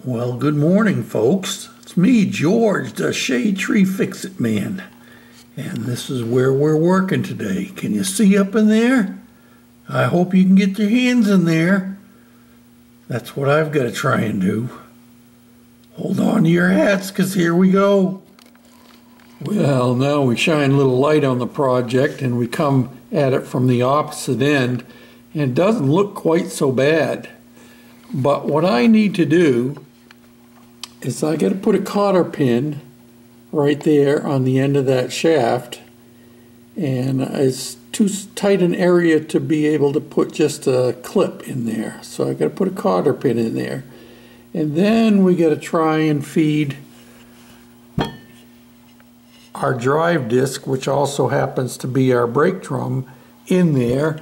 Well, good morning, folks. It's me, George, the Shade Tree Fix-It Man. And this is where we're working today. Can you see up in there? I hope you can get your hands in there. That's what I've got to try and do. Hold on to your hats, because here we go. Well, now we shine a little light on the project and we come at it from the opposite end. And it doesn't look quite so bad. But what I need to do is I got to put a cotter pin right there on the end of that shaft, and it's too tight an area to be able to put just a clip in there, so I got to put a cotter pin in there, and then we got to try and feed our drive disc, which also happens to be our brake drum, in there.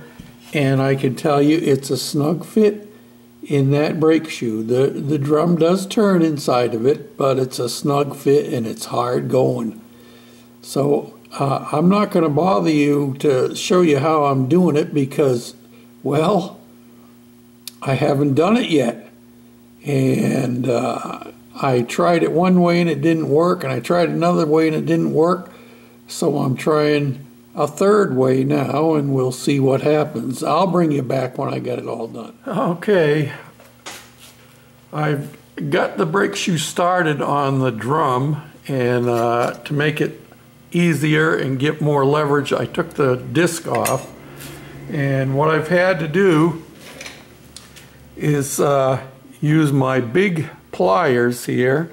And I can tell you it's a snug fit in that brake shoe. The drum does turn inside of it, but it's a snug fit and it's hard going. So I'm not going to bother you to show you how I'm doing it because, well, I haven't done it yet. And I tried it one way and it didn't work, and I tried another way and it didn't work. So I'm trying a third way now, and we'll see what happens. I'll bring you back when I get it all done. Okay, I've got the brake shoe started on the drum, and to make it easier and get more leverage, I took the disc off. And what I've had to do is use my big pliers here,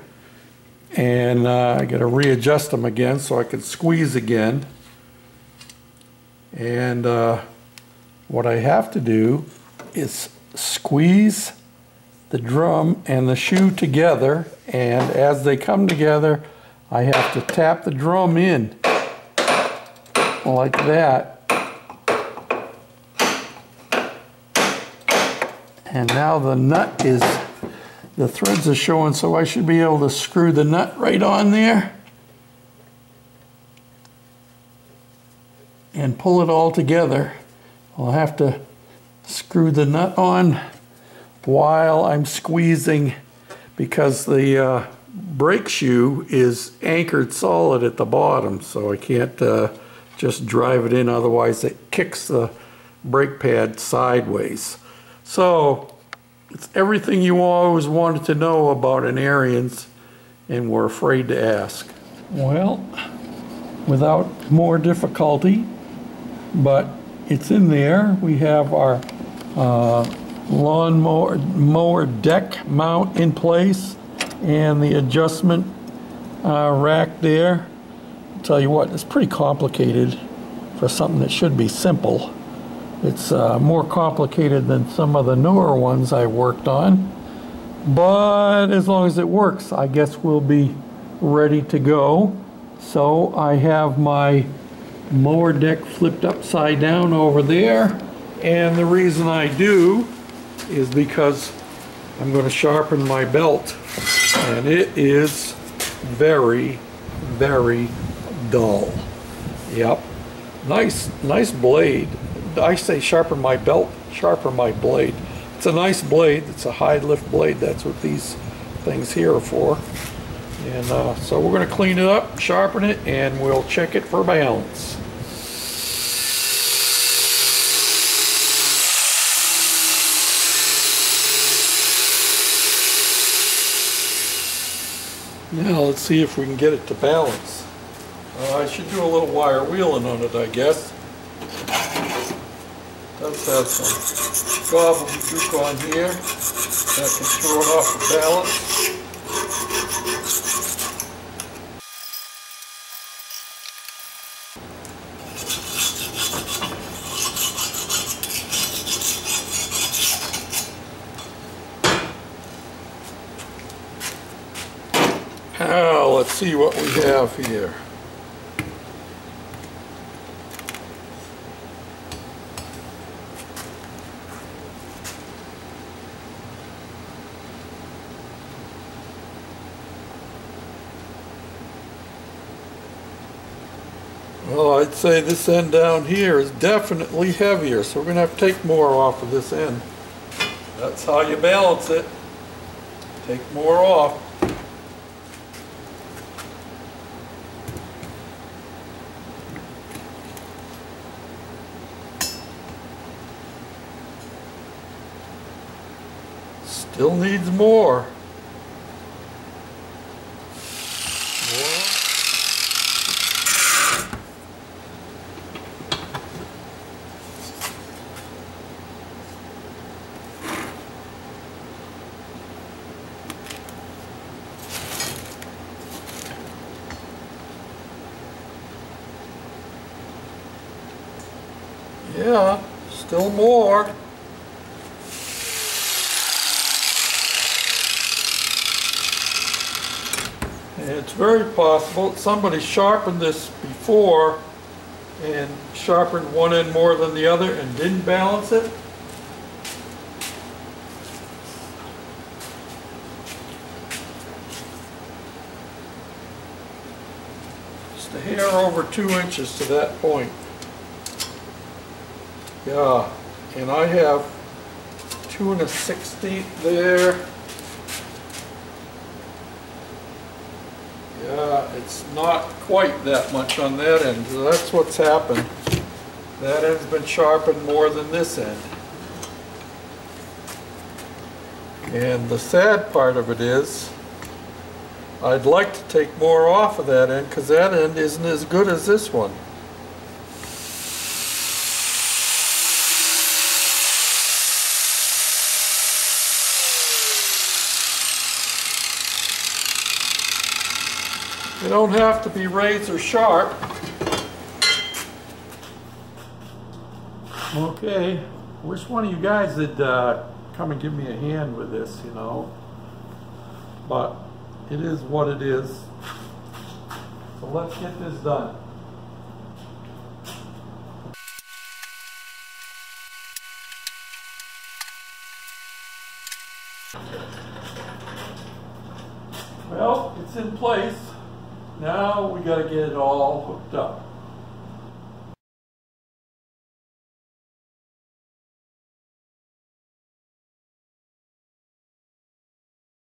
and I got to readjust them again so I can squeeze again. And what I have to do is squeeze the drum and the shoe together, and as they come together I have to tap the drum in like that. And now the nut is, the threads are showing, so I should be able to screw the nut right on there and pull it all together. I'll have to screw the nut on while I'm squeezing, because the brake shoe is anchored solid at the bottom, so I can't just drive it in, otherwise it kicks the brake pad sideways. So it's everything you always wanted to know about an Ariens and were afraid to ask. Well, without more difficulty, but it's in there. We have our mower deck mount in place and the adjustment rack there. I'll tell you what, it's pretty complicated for something that should be simple. It's more complicated than some of the newer ones I worked on, but as long as it works, I guess we'll be ready to go. So I have my mower deck flipped upside down over there, and the reason I do is because I'm going to sharpen my belt, and it is very, very dull. Yep, nice blade. I say sharpen my belt, sharpen my blade. It's a nice blade. It's a high lift blade. That's what these things here are for. And so we're going to clean it up, sharpen it, and we'll check it for balance. Now let's see if we can get it to balance. I should do a little wire wheeling on it, I guess. Does have some gobbledygook on here that can throw it off the balance. Now let's see what we have here. Well, I'd say this end down here is definitely heavier, so we're going to have to take more off of this end. That's how you balance it. Take more off. Still needs more. Yeah, still more. And it's very possible that somebody sharpened this before and sharpened one end more than the other and didn't balance it. Just a hair over 2 inches to that point. Yeah, and I have 2 1/16 there. Yeah, it's not quite that much on that end, so that's what's happened. That end's been sharpened more than this end. And the sad part of it is, I'd like to take more off of that end because that end isn't as good as this one. You don't have to be razor sharp. Okay, wish one of you guys would come and give me a hand with this, you know. But it is what it is. So let's get this done. Well, it's in place. Now we got to get it all hooked up.